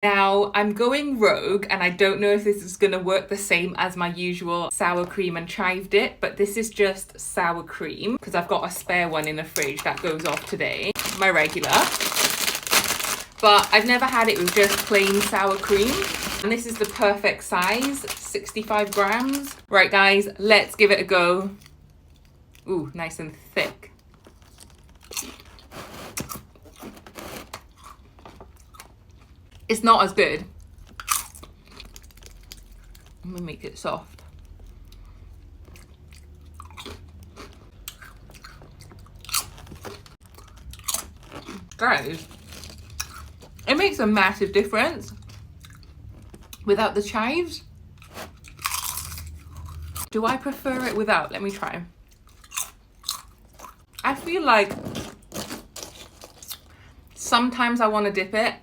Now, I'm going rogue, and I don't know if this is going to work the same as my usual sour cream and chive dip, but this is just sour cream, because I've got a spare one in the fridge that goes off today, my regular. But I've never had it with just plain sour cream. And this is the perfect size, 65 grams. Right, guys, let's give it a go. Ooh, nice and thick. It's not as good. Let me make it soft. Guys, it makes a massive difference without the chives. Do I prefer it without? Let me try. I feel like sometimes I want to dip it